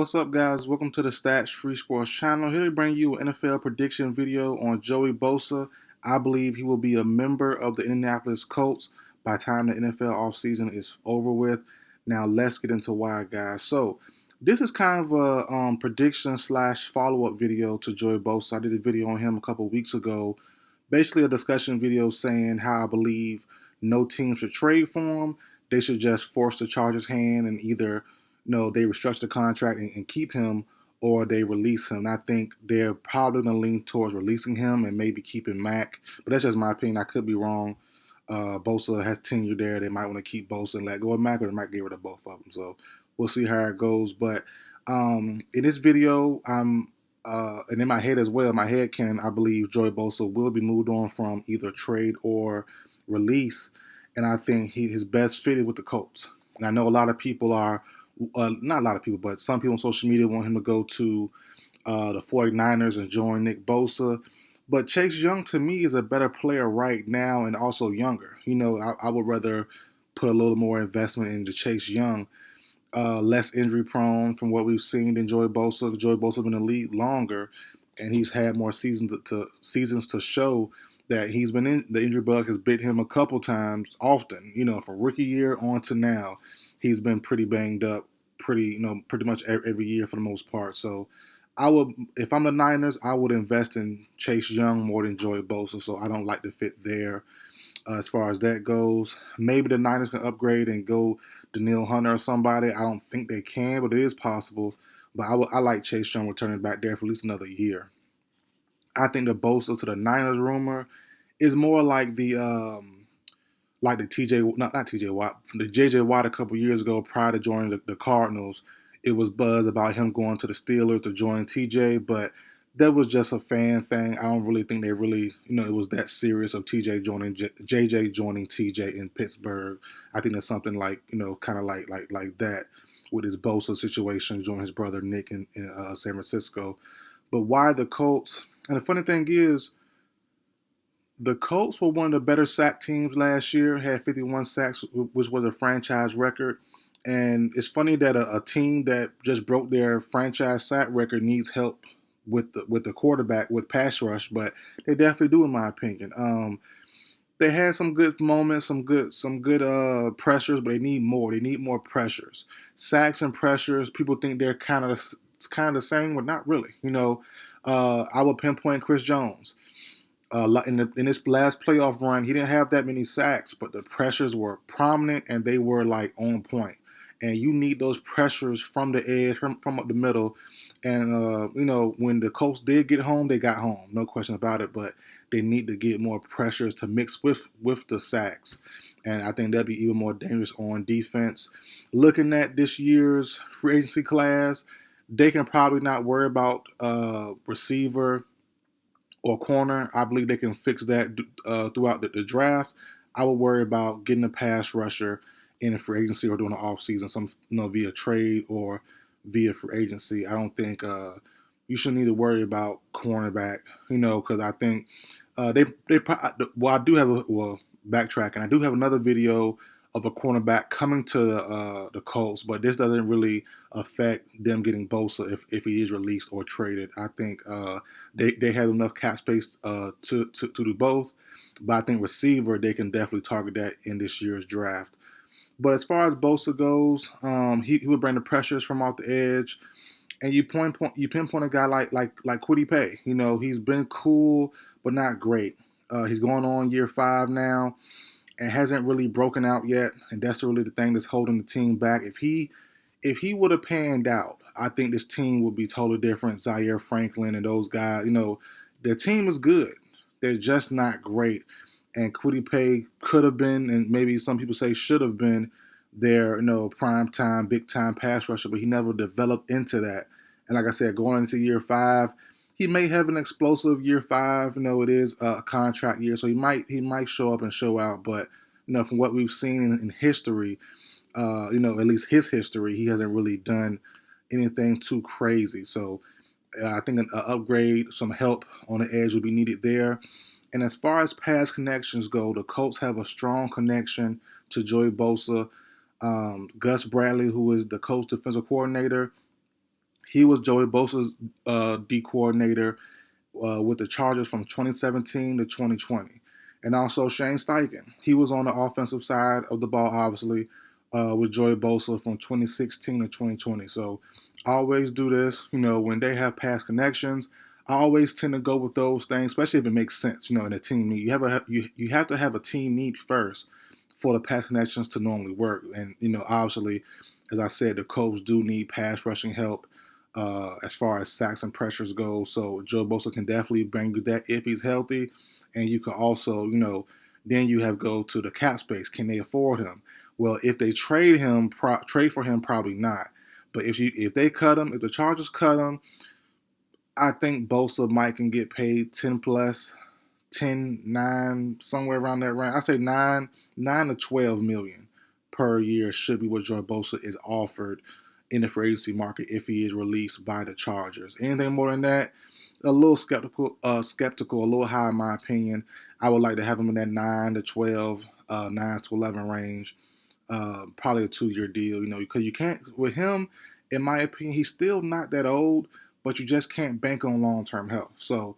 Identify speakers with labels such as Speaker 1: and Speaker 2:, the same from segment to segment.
Speaker 1: What's up, guys? Welcome to the Stats Free Sports channel. Here to bring you an NFL prediction video on Joey Bosa. I believe he will be a member of the Indianapolis Colts by the time the NFL offseason is over with. Now, let's get into why, guys. So, this is kind of a prediction slash follow-up video to Joey Bosa. I did a video on him a couple weeks ago. Basically, a discussion video saying how I believe no team should trade for him. They should just force the Chargers' hand and either they restructure the contract and keep him, or they release him. I think they're probably going to lean towards releasing him and maybe keeping Mac. But that's just my opinion. I could be wrong. Bosa has tenure there. They might want to keep Bosa and let go of Mac, or they might get rid of both of them. So we'll see how it goes. But in this video, and in my head as well, I believe Joey Bosa will be moved on from either trade or release. And I think his best fitted with the Colts. And I know a lot of people are not a lot of people, but some people on social media want him to go to the 49ers and join Nick Bosa. But Chase Young, to me, is a better player right now and also younger. I would rather put a little more investment into Chase Young, less injury prone from what we've seen than Joey Bosa. Joey Bosa has been in the league longer, and he's had more seasons to show that he's been in. The injury bug has bit him a couple times, often. From rookie year on to now, he's been pretty banged up, pretty much every year for the most part. So I would, if I'm the Niners, I would invest in Chase Young more than Joey Bosa. So I don't like the fit there. As far as that goes, maybe the Niners can upgrade and go Danielle Hunter or somebody. I don't think they can, but it is possible. But I like Chase Young returning back there for at least another year. I think the Bosa to the Niners rumor is more like the TJ, not TJ Watt, the JJ Watt a couple years ago prior to joining the Cardinals. It was buzz about him going to the Steelers to join TJ, but that was just a fan thing. I don't really think they really, it was that serious of TJ joining JJ joining TJ in Pittsburgh. I think there's something like, kind of like that with his Bosa situation, joining his brother Nick in San Francisco. But why the Colts? And the funny thing is, the Colts were one of the better sack teams last year, had 51 sacks, which was a franchise record. And it's funny that a team that just broke their franchise sack record needs help with the quarterback, with pass rush, but they definitely do, in my opinion. They had some good moments, some good pressures, but they need more. They need more pressures. Sacks and pressures, people think they're kind of the same, but not really. I would pinpoint Chris Jones. In this last playoff run, he didn't have that many sacks, but the pressures were prominent and they were like on point. And you need those pressures from the edge, from up the middle. And when the Colts did get home, they got home, no question about it. But they need to get more pressures to mix with the sacks, and I think that'd be even more dangerous on defense. Looking at this year's free agency class, they can probably not worry about receiver or corner. I believe they can fix that throughout the draft. I would worry about getting a pass rusher in a free agency or doing an offseason, some via trade or via free agency. I don't think you should need to worry about cornerback, because I think I do have backtracking. I do have another video of a cornerback coming to the Colts, but this doesn't really affect them getting Bosa if he is released or traded. I think they have enough cap space to do both, but I think receiver, they can definitely target that in this year's draft. But as far as Bosa goes, he would bring the pressures from off the edge, and you pinpoint a guy like Kwity Paye. He's been cool but not great. He's going on year 5 now and hasn't really broken out yet, and that's really the thing that's holding the team back. If he would have panned out, I think this team would be totally different. Zaire Franklin and those guys, their team is good. They're just not great. And Kwity Paye could have been, and maybe some people say should have been, their prime time, big time pass rusher, but he never developed into that. And like I said, going into year 5, he may have an explosive year 5. It is a contract year, so he might show up and show out. But from what we've seen in history, at least his history, he hasn't really done anything too crazy. So I think an upgrade, some help on the edge would be needed there. And as far as pass connections go, the Colts have a strong connection to Joey Bosa. Gus Bradley, who is the Colts defensive coordinator, He was Joey Bosa's D coordinator with the Chargers from 2017 to 2020. And also Shane Steichen. He was on the offensive side of the ball, obviously, with Joey Bosa from 2016 to 2020. So I always do this, when they have past connections. I always tend to go with those things, especially if it makes sense, in a team need. You have to have a team need first for the pass connections to normally work. And, obviously, as I said, the Colts do need pass rushing help as far as sacks and pressures go. So Joe Bosa can definitely bring you that if he's healthy. And you can also, then you have go to the cap space. Can they afford him? Well, if they trade for him, probably not. But if they cut him, if the Chargers cut him, I think Bosa might can get paid 10 plus, 10, 9, somewhere around that range. I say 9 to 12 million per year should be what Joey Bosa is offered in the free agency market if he is released by the Chargers. Anything more than that, a little skeptical, a little high in my opinion. I would like to have him in that 9 to 12, 9 to 11 range. Probably a 2-year deal, because you can't, with him, in my opinion, he's still not that old, but you just can't bank on long-term health. So,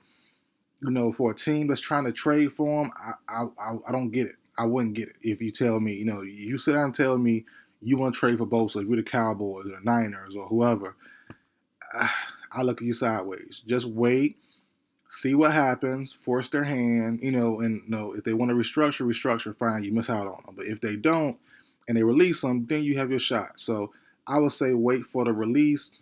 Speaker 1: for a team that's trying to trade for him, I don't get it. I wouldn't get it if you tell me, you sit down and tell me you want to trade for Bosa, if you're the Cowboys or Niners or whoever, I look at you sideways. Just wait, see what happens, force their hand, and if they want to restructure, fine, you miss out on them. But if they don't and they release them, then you have your shot. So I would say wait for the release.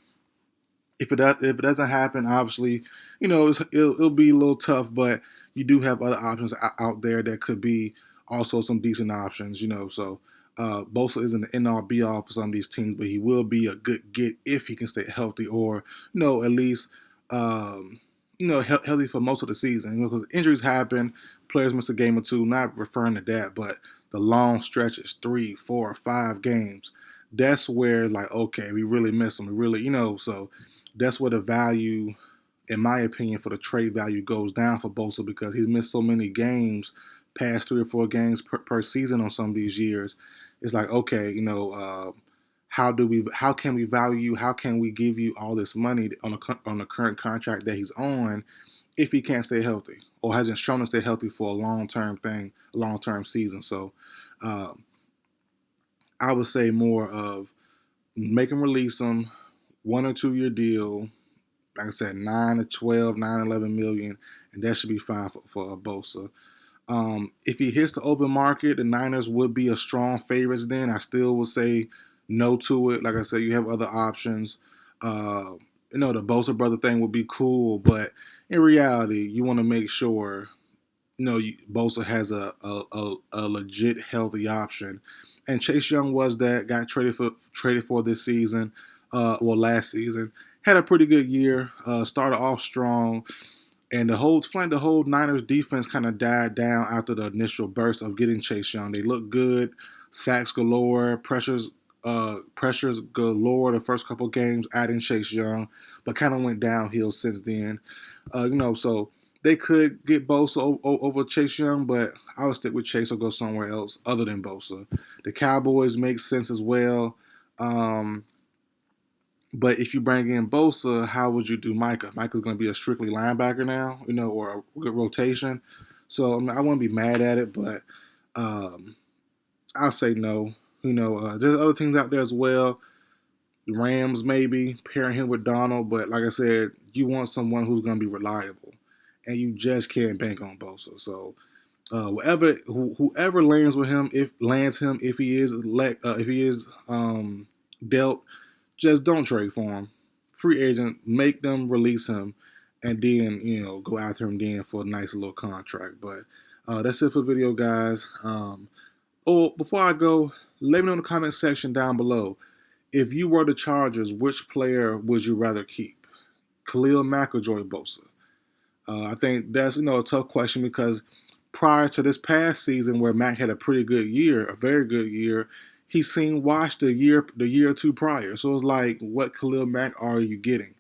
Speaker 1: If it doesn't happen, obviously, it'll be a little tough, but you do have other options out there that could be also some decent options, So Bosa isn't the end-all be-all for some of these teams, but he will be a good get if he can stay healthy or, at least, healthy for most of the season. Because injuries happen, players miss a game or two, not referring to that, but the long stretches, 3, 4, 5 games, that's where, okay, we really miss him. We really, so that's where the value, in my opinion, for the trade value goes down for Bosa because he's missed so many games, past 3 or 4 games per season on some of these years. It's okay, how can we value you? How can we give you all this money on the current contract that he's on if he can't stay healthy or hasn't shown to stay healthy for a long-term season? So I would say more of make him release him, 1 or 2 year deal, like I said, 9 to 12, 9 11 million, and that should be fine for Bosa. If he hits the open market, the Niners would be a strong favorites then. I still would say no to it. Like I said, you have other options. The Bosa brother thing would be cool, but in reality, you want to make sure, Bosa has a legit healthy option. And Chase Young was that, got traded for this season, last season. Had a pretty good year, started off strong. And the whole Niners defense kind of died down after the initial burst of getting Chase Young. They looked good, sacks galore, pressures galore the first couple games, adding Chase Young, but kind of went downhill since then. So they could get Bosa over Chase Young, but I would stick with Chase or go somewhere else other than Bosa. The Cowboys make sense as well. But if you bring in Bosa, how would you do Micah? Micah's going to be a strictly linebacker now, or a good rotation. So I wouldn't be mad at it, but I'll say no. There's other teams out there as well. The Rams maybe pairing him with Donald, but like I said, you want someone who's going to be reliable, and you just can't bank on Bosa. So whoever lands him, if he is dealt. Just don't trade for him. Free agent, make them release him, and then, go after him then for a nice little contract. But that's it for the video, guys. Before I go, let me know in the comment section down below. If you were the Chargers, which player would you rather keep? Khalil Mack or Joey Bosa? I think that's, a tough question because prior to this past season where Mack had a pretty good year, a very good year, he's seen washed the year or two prior. So it's like, what Khalil Mack are you getting?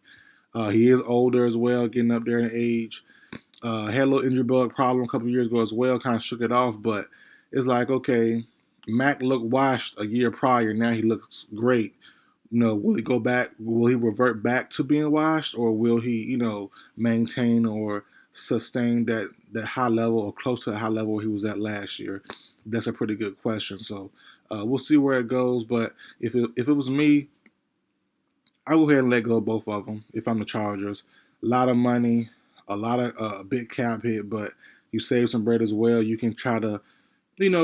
Speaker 1: He is older as well, getting up there in age. Had a little injury bug problem a couple years ago as well, kind of shook it off. But it's like, okay, Mack looked washed a year prior. Now he looks great. will he go back? Will he revert back to being washed, or will he, maintain or sustain that high level or close to the high level he was at last year? That's a pretty good question. So we'll see where it goes. But if it was me, I go ahead and let go of both of them. If I'm the Chargers, a lot of money, a lot of big cap hit, but you save some bread as well. You can try to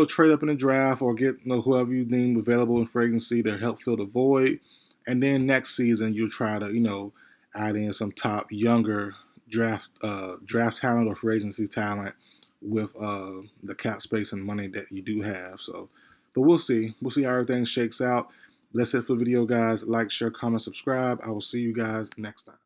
Speaker 1: trade up in the draft or get whoever you deem available in free agency to help fill the void. And then next season you'll try to add in some top younger draft talent or free agency talent with the cap space and money that you do have. So, but we'll see. We'll see how everything shakes out. That's it for the video, guys. Like, share, comment, subscribe. I will see you guys next time.